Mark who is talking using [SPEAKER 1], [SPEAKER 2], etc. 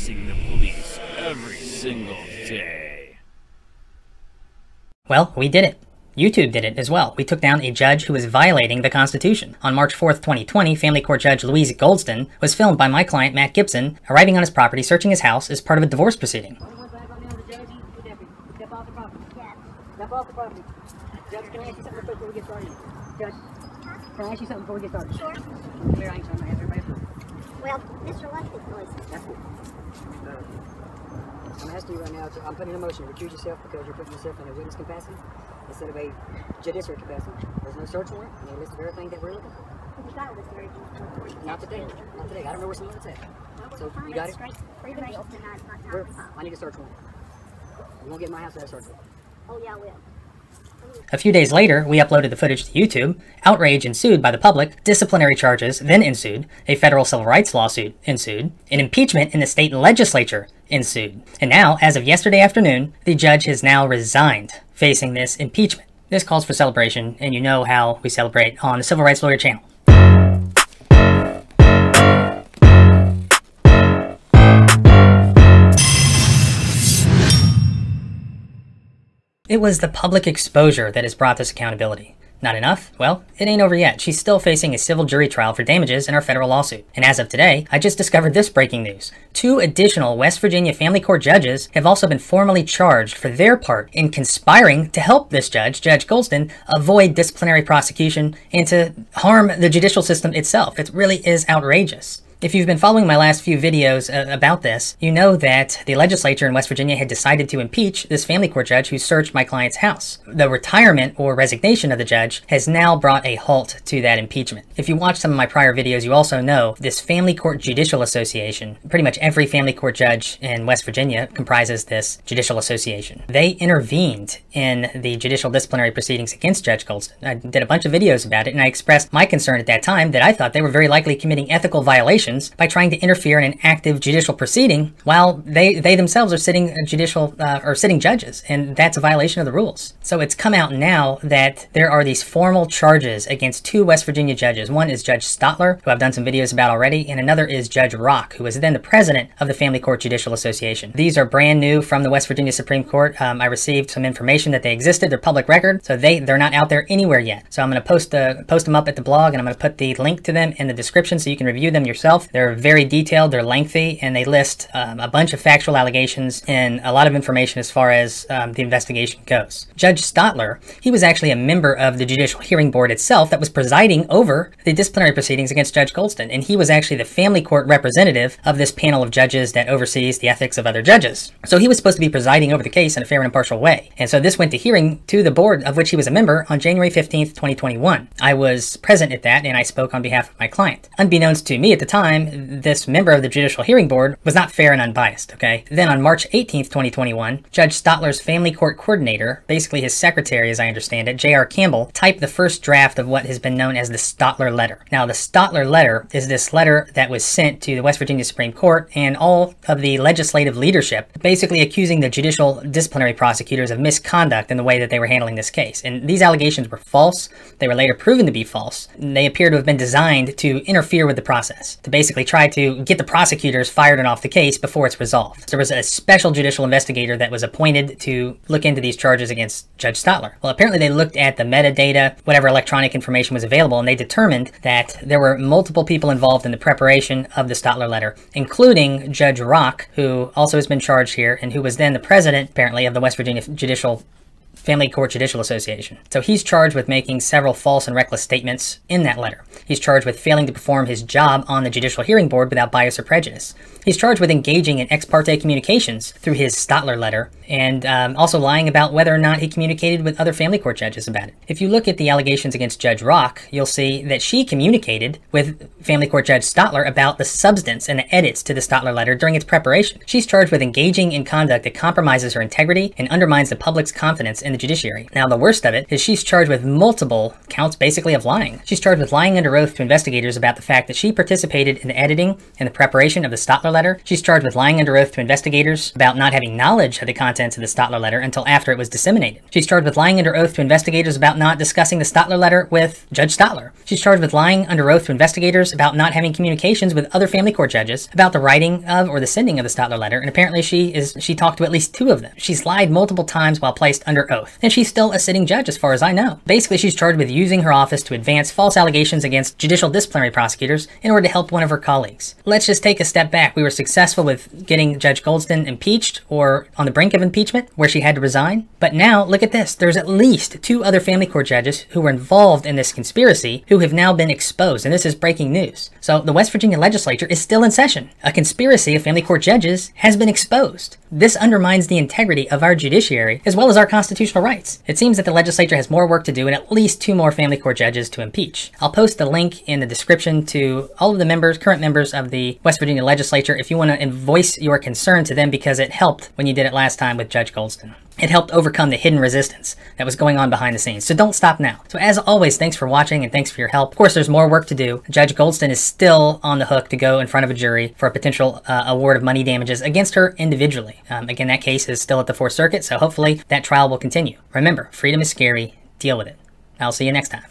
[SPEAKER 1] facing the police every single day.
[SPEAKER 2] Well, we did it. YouTube did it as well. We took down a judge who was violating the Constitution. On March 4th, 2020, Family Court Judge Louise Goldston was filmed by my client, Matt Gibson, arriving on his property, searching his house as part of a divorce proceeding.
[SPEAKER 3] Step off the property. Step off the property. Judge, can I ask you something before we get started? Judge, can I ask you something before we get started?
[SPEAKER 4] Sure.
[SPEAKER 3] Come here, I ain't trying to have everybody.
[SPEAKER 4] Well, Mr. Lefty's voice.
[SPEAKER 3] That's cool. I'm asking you right now, I'm putting in a motion to recuse yourself because you're putting yourself in a witness capacity instead of a judiciary capacity. There's no search warrant, and they list everything that we're looking for.
[SPEAKER 4] You got a list of everything.
[SPEAKER 3] Not today. Not today. I don't know where some of it's at. So, you got it? I need a search warrant. You won't get in my house without a search warrant.
[SPEAKER 4] Oh, yeah, I will.
[SPEAKER 2] A few days later, we uploaded the footage to YouTube. Outrage ensued by the public. Disciplinary charges then ensued. A federal civil rights lawsuit ensued. An impeachment in the state legislature ensued. And now, as of yesterday afternoon, the judge has now resigned, facing this impeachment. This calls for celebration, and you know how we celebrate on the Civil Rights Lawyer channel. It was the public exposure that has brought this accountability. Not enough? Well, it ain't over yet. She's still facing a civil jury trial for damages in her federal lawsuit. And as of today, I just discovered this breaking news. 2 additional West Virginia family court judges have also been formally charged for their part in conspiring to help this judge, Judge Goldston, avoid disciplinary prosecution and to harm the judicial system itself. It really is outrageous. If you've been following my last few videos about this, you know that the legislature in West Virginia had decided to impeach this family court judge who searched my client's house. The retirement or resignation of the judge has now brought a halt to that impeachment. If you watched some of my prior videos, you also know this Family Court Judicial Association, pretty much every family court judge in West Virginia comprises this judicial association. They intervened in the judicial disciplinary proceedings against Judge Goldston. I did a bunch of videos about it, and I expressed my concern at that time that I thought they were very likely committing ethical violations by trying to interfere in an active judicial proceeding while they themselves are sitting sitting judges, and that's a violation of the rules. So it's come out now that there are these formal charges against 2 West Virginia judges. One is Judge Stotler, who I've done some videos about already, and another is Judge Rock, who was then the president of the Family Court Judicial Association. These are brand new from the West Virginia Supreme Court. I received some information that they existed. They're public record, so they're not out there anywhere yet. So I'm going to post them up at the blog, and I'm going to put the link to them in the description so you can review them yourself. They're very detailed, they're lengthy, and they list a bunch of factual allegations and a lot of information as far as the investigation goes. Judge Stotler, he was actually a member of the Judicial Hearing Board itself that was presiding over the disciplinary proceedings against Judge Goldston, and he was actually the family court representative of this panel of judges that oversees the ethics of other judges. So he was supposed to be presiding over the case in a fair and impartial way. And so this went to hearing to the board of which he was a member on January 15th, 2021. I was present at that, and I spoke on behalf of my client. Unbeknownst to me at the time, this member of the Judicial Hearing Board was not fair and unbiased, okay? Then on March 18th, 2021, Judge Stotler's family court coordinator, basically his secretary as I understand it, J.R. Campbell, typed the first draft of what has been known as the Stotler letter. Now, the Stotler letter is this letter that was sent to the West Virginia Supreme Court and all of the legislative leadership, basically accusing the judicial disciplinary prosecutors of misconduct in the way that they were handling this case. And these allegations were false. They were later proven to be false. They appear to have been designed to interfere with the process, to basically try to get the prosecutors fired and off the case before it's resolved. There was a special judicial investigator that was appointed to look into these charges against Judge Stotler. Well, apparently they looked at the metadata, whatever electronic information was available, and they determined that there were multiple people involved in the preparation of the Stotler letter, including Judge Rock, who also has been charged here, and who was then the president, apparently, of the West Virginia Family Court Judicial Association. So he's charged with making several false and reckless statements in that letter. He's charged with failing to perform his job on the Judicial Hearing Board without bias or prejudice. He's charged with engaging in ex parte communications through his Stotler letter, and also lying about whether or not he communicated with other family court judges about it. If you look at the allegations against Judge Rock, you'll see that she communicated with Family Court Judge Stotler about the substance and the edits to the Stotler letter during its preparation. She's charged with engaging in conduct that compromises her integrity and undermines the public's confidence in the the judiciary. Now, the worst of it is she's charged with multiple counts basically of lying. She's charged with lying under oath to investigators about the fact that she participated in the editing and the preparation of the Stotler letter. She's charged with lying under oath to investigators about not having knowledge of the contents of the Stotler letter until after it was disseminated. She's charged with lying under oath to investigators about not discussing the Stotler letter with Judge Stotler. She's charged with lying under oath to investigators about not having communications with other family court judges about the writing of or the sending of the Stotler letter, and apparently she talked to at least 2 of them. She's lied multiple times while placed under oath, and she's still a sitting judge as far as I know. Basically, she's charged with using her office to advance false allegations against judicial disciplinary prosecutors in order to help one of her colleagues. Let's just take a step back. We were successful with getting Judge Goldston impeached or on the brink of impeachment where she had to resign, but now look at this. There's at least 2 other family court judges who were involved in this conspiracy who have now been exposed, and this is breaking news. So the West Virginia legislature is still in session. A conspiracy of family court judges has been exposed. This undermines the integrity of our judiciary as well as our constitutional rights. It seems that the legislature has more work to do and at least 2 more family court judges to impeach. I'll post the link in the description to all of the current members of the West Virginia legislature if you want to voice your concern to them, because it helped when you did it last time with Judge Goldston. It helped overcome the hidden resistance that was going on behind the scenes. So don't stop now. So as always, thanks for watching and thanks for your help. Of course, there's more work to do. Judge Goldston is still on the hook to go in front of a jury for a potential award of money damages against her individually. Again, that case is still at the 4th Circuit, so hopefully that trial will continue. Remember, freedom is scary. Deal with it. I'll see you next time.